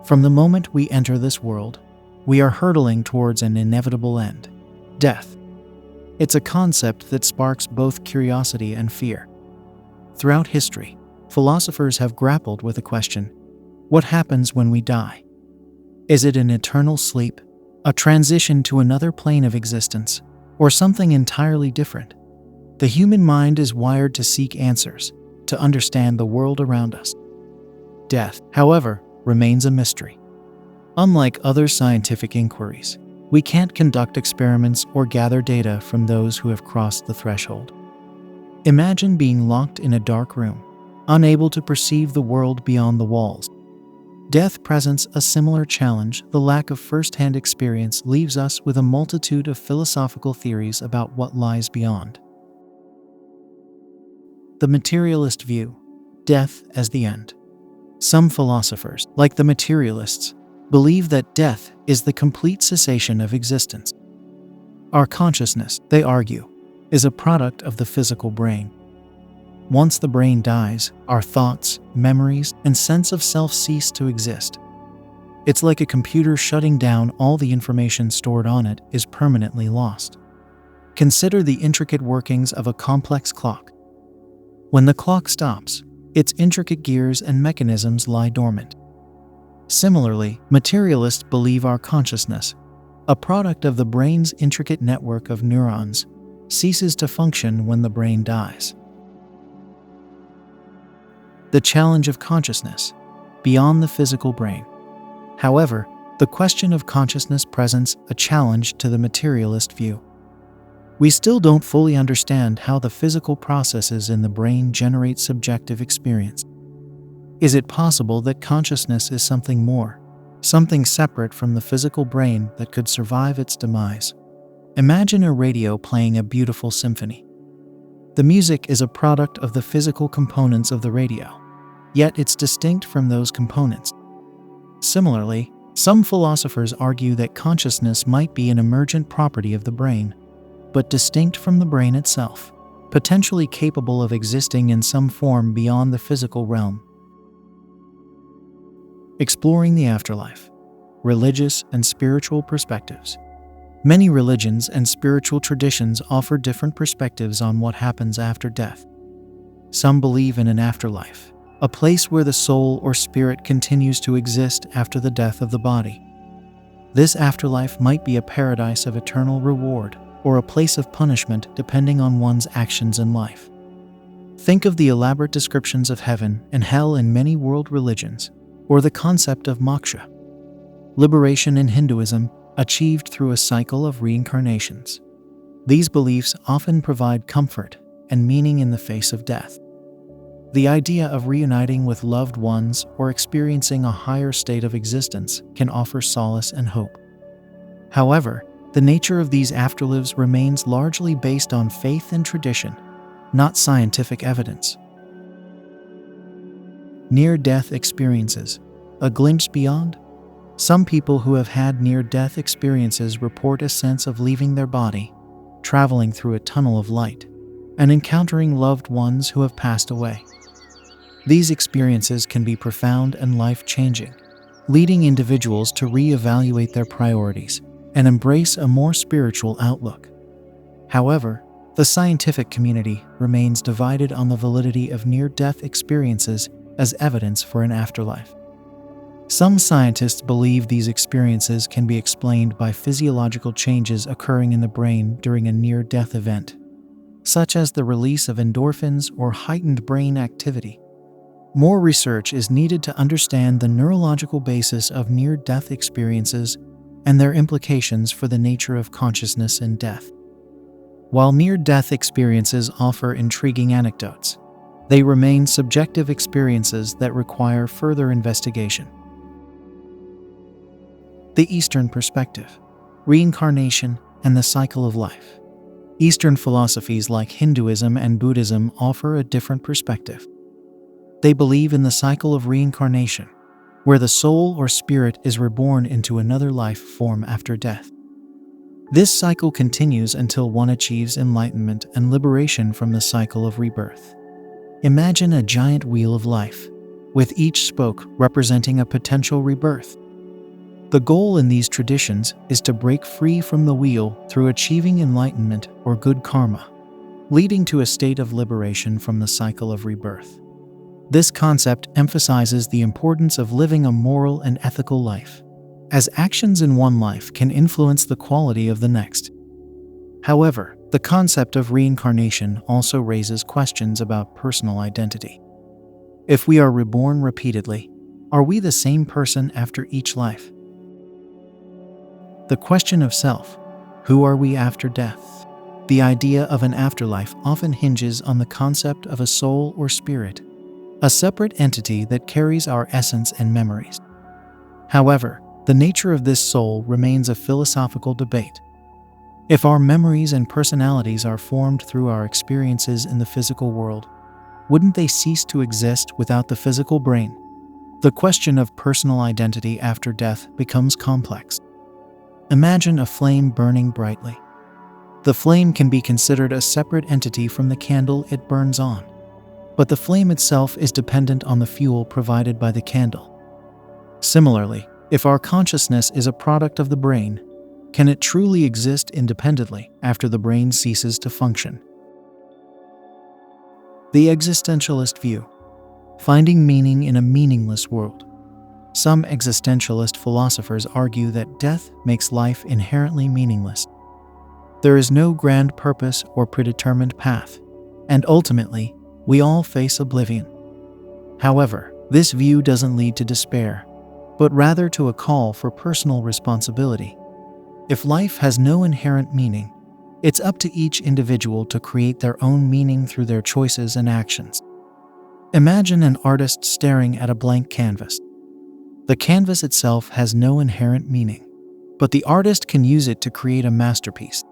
From the moment we enter this world, we are hurtling towards an inevitable end, death. It's a concept that sparks both curiosity and fear. Throughout history, philosophers have grappled with the question, what happens when we die? Is it an eternal sleep, a transition to another plane of existence, or something entirely different? The human mind is wired to seek answers, to understand the world around us. Death, however, remains a mystery. Unlike other scientific inquiries, we can't conduct experiments or gather data from those who have crossed the threshold. Imagine being locked in a dark room, unable to perceive the world beyond the walls. Death presents a similar challenge. The lack of first-hand experience leaves us with a multitude of philosophical theories about what lies beyond. The materialist view, death as the end. Some philosophers, like the materialists, believe that death is the complete cessation of existence. Our consciousness, they argue, is a product of the physical brain. Once the brain dies, our thoughts, memories, and sense of self cease to exist. It's like a computer shutting down. All the information stored on it is permanently lost. Consider the intricate workings of a complex clock. When the clock stops, its intricate gears and mechanisms lie dormant. Similarly, materialists believe our consciousness, a product of the brain's intricate network of neurons, ceases to function when the brain dies. The challenge of consciousness, beyond the physical brain. However, the question of consciousness presents a challenge to the materialist view. We still don't fully understand how the physical processes in the brain generate subjective experience. Is it possible that consciousness is something more, something separate from the physical brain that could survive its demise? Imagine a radio playing a beautiful symphony. The music is a product of the physical components of the radio, yet it's distinct from those components. Similarly, some philosophers argue that consciousness might be an emergent property of the brain, but distinct from the brain itself, potentially capable of existing in some form beyond the physical realm. Exploring the afterlife, religious and spiritual perspectives. Many religions and spiritual traditions offer different perspectives on what happens after death. Some believe in an afterlife, a place where the soul or spirit continues to exist after the death of the body. This afterlife might be a paradise of eternal reward or a place of punishment depending on one's actions in life. Think of the elaborate descriptions of heaven and hell in many world religions, or the concept of moksha, liberation in Hinduism, achieved through a cycle of reincarnations. These beliefs often provide comfort and meaning in the face of death. The idea of reuniting with loved ones or experiencing a higher state of existence can offer solace and hope. However, the nature of these afterlives remains largely based on faith and tradition, not scientific evidence. Near-death experiences, a glimpse beyond? Some people who have had near-death experiences report a sense of leaving their body, traveling through a tunnel of light, and encountering loved ones who have passed away. These experiences can be profound and life-changing, leading individuals to reevaluate their priorities and embrace a more spiritual outlook. However, the scientific community remains divided on the validity of near-death experiences as evidence for an afterlife. Some scientists believe these experiences can be explained by physiological changes occurring in the brain during a near-death event, such as the release of endorphins or heightened brain activity. More research is needed to understand the neurological basis of near-death experiences and their implications for the nature of consciousness and death. While near-death experiences offer intriguing anecdotes, they remain subjective experiences that require further investigation. The Eastern perspective, reincarnation, and the cycle of life. Eastern philosophies like Hinduism and Buddhism offer a different perspective. They believe in the cycle of reincarnation, where the soul or spirit is reborn into another life form after death. This cycle continues until one achieves enlightenment and liberation from the cycle of rebirth. Imagine a giant wheel of life, with each spoke representing a potential rebirth. The goal in these traditions is to break free from the wheel through achieving enlightenment or good karma, leading to a state of liberation from the cycle of rebirth. This concept emphasizes the importance of living a moral and ethical life, as actions in one life can influence the quality of the next. However, the concept of reincarnation also raises questions about personal identity. If we are reborn repeatedly, are we the same person after each life? The question of self, who are we after death? The idea of an afterlife often hinges on the concept of a soul or spirit, a separate entity that carries our essence and memories. However, the nature of this soul remains a philosophical debate. If our memories and personalities are formed through our experiences in the physical world, wouldn't they cease to exist without the physical brain? The question of personal identity after death becomes complex. Imagine a flame burning brightly. The flame can be considered a separate entity from the candle it burns on, but the flame itself is dependent on the fuel provided by the candle. Similarly, if our consciousness is a product of the brain, can it truly exist independently after the brain ceases to function? The existentialist view, finding meaning in a meaningless world. Some existentialist philosophers argue that death makes life inherently meaningless. There is no grand purpose or predetermined path, and ultimately, we all face oblivion. However, this view doesn't lead to despair, but rather to a call for personal responsibility. If life has no inherent meaning, it's up to each individual to create their own meaning through their choices and actions. Imagine an artist staring at a blank canvas. The canvas itself has no inherent meaning, but the artist can use it to create a masterpiece.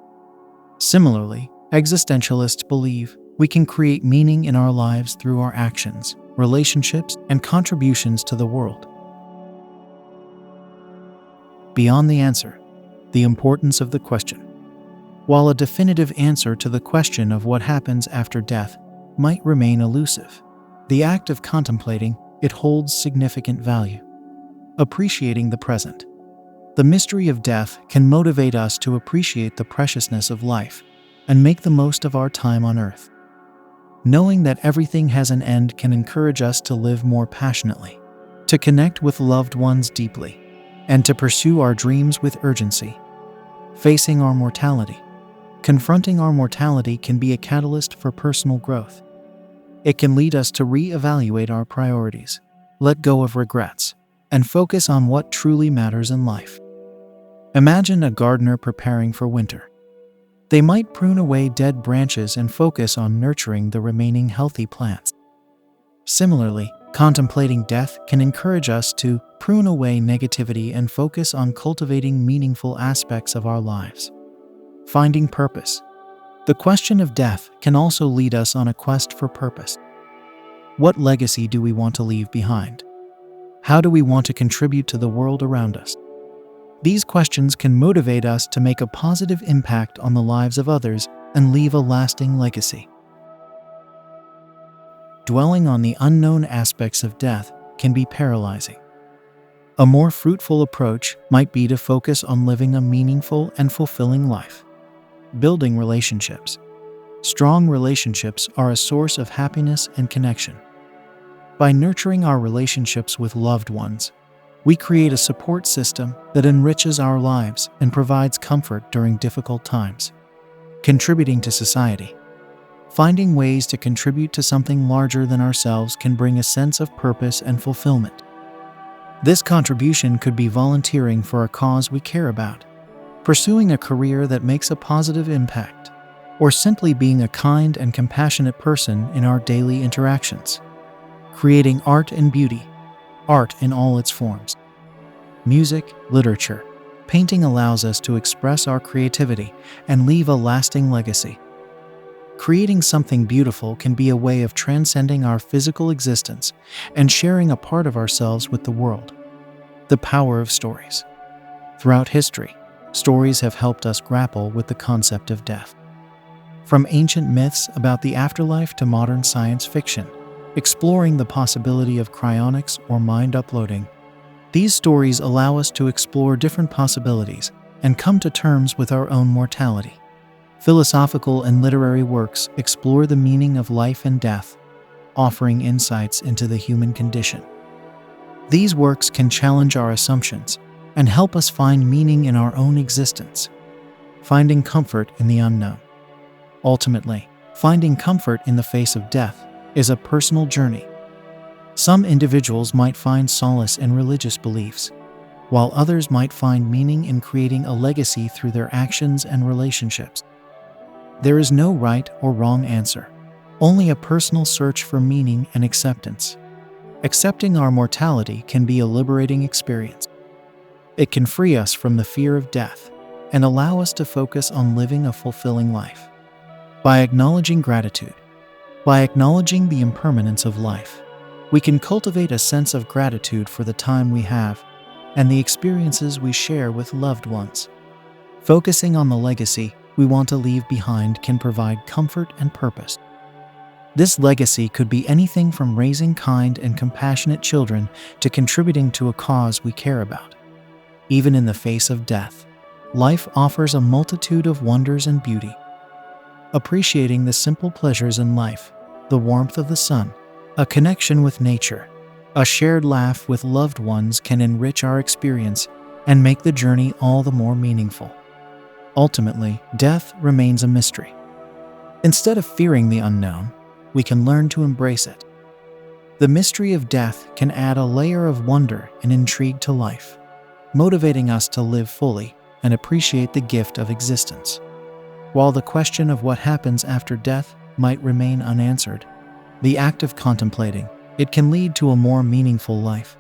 Similarly, existentialists believe we can create meaning in our lives through our actions, relationships, and contributions to the world. Beyond the answer, the importance of the question. While a definitive answer to the question of what happens after death might remain elusive, the act of contemplating it holds significant value. Appreciating the present. The mystery of death can motivate us to appreciate the preciousness of life and make the most of our time on earth. Knowing that everything has an end can encourage us to live more passionately, to connect with loved ones deeply, and to pursue our dreams with urgency. Facing our mortality. Confronting our mortality can be a catalyst for personal growth. It can lead us to re-evaluate our priorities, let go of regrets, and focus on what truly matters in life. Imagine a gardener preparing for winter. They might prune away dead branches and focus on nurturing the remaining healthy plants. Similarly, contemplating death can encourage us to prune away negativity and focus on cultivating meaningful aspects of our lives. Finding purpose. The question of death can also lead us on a quest for purpose. What legacy do we want to leave behind? How do we want to contribute to the world around us? These questions can motivate us to make a positive impact on the lives of others and leave a lasting legacy. Dwelling on the unknown aspects of death can be paralyzing. A more fruitful approach might be to focus on living a meaningful and fulfilling life. Building relationships. Strong relationships are a source of happiness and connection. By nurturing our relationships with loved ones, we create a support system that enriches our lives and provides comfort during difficult times. Contributing to society. Finding ways to contribute to something larger than ourselves can bring a sense of purpose and fulfillment. This contribution could be volunteering for a cause we care about, pursuing a career that makes a positive impact, or simply being a kind and compassionate person in our daily interactions. Creating art and beauty. Art in all its forms. Music, literature, painting allows us to express our creativity and leave a lasting legacy. Creating something beautiful can be a way of transcending our physical existence and sharing a part of ourselves with the world. The power of stories. Throughout history, stories have helped us grapple with the concept of death. From ancient myths about the afterlife to modern science fiction, exploring the possibility of cryonics or mind uploading. These stories allow us to explore different possibilities and come to terms with our own mortality. Philosophical and literary works explore the meaning of life and death, offering insights into the human condition. These works can challenge our assumptions and help us find meaning in our own existence, finding comfort in the unknown. Ultimately, finding comfort in the face of death is a personal journey. Some individuals might find solace in religious beliefs, while others might find meaning in creating a legacy through their actions and relationships. There is no right or wrong answer, only a personal search for meaning and acceptance. Accepting our mortality can be a liberating experience. It can free us from the fear of death and allow us to focus on living a fulfilling life. By acknowledging gratitude, by acknowledging the impermanence of life, we can cultivate a sense of gratitude for the time we have and the experiences we share with loved ones. Focusing on the legacy we want to leave behind can provide comfort and purpose. This legacy could be anything from raising kind and compassionate children to contributing to a cause we care about. Even in the face of death, life offers a multitude of wonders and beauty. Appreciating the simple pleasures in life, the warmth of the sun, a connection with nature, a shared laugh with loved ones can enrich our experience and make the journey all the more meaningful. Ultimately, death remains a mystery. Instead of fearing the unknown, we can learn to embrace it. The mystery of death can add a layer of wonder and intrigue to life, motivating us to live fully and appreciate the gift of existence. While the question of what happens after death might remain unanswered, the act of contemplating it can lead to a more meaningful life.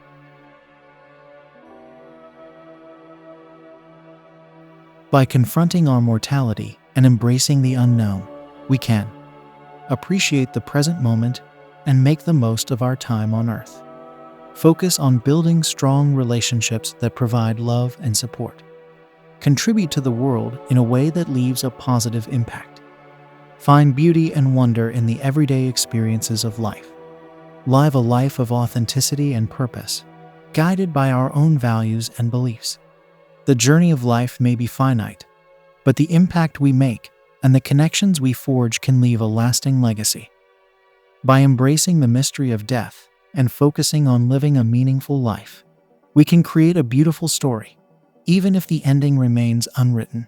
By confronting our mortality and embracing the unknown, we can appreciate the present moment and make the most of our time on earth. Focus on building strong relationships that provide love and support. Contribute to the world in a way that leaves a positive impact. Find beauty and wonder in the everyday experiences of life. Live a life of authenticity and purpose, guided by our own values and beliefs. The journey of life may be finite, but the impact we make and the connections we forge can leave a lasting legacy. By embracing the mystery of death and focusing on living a meaningful life, we can create a beautiful story, even if the ending remains unwritten.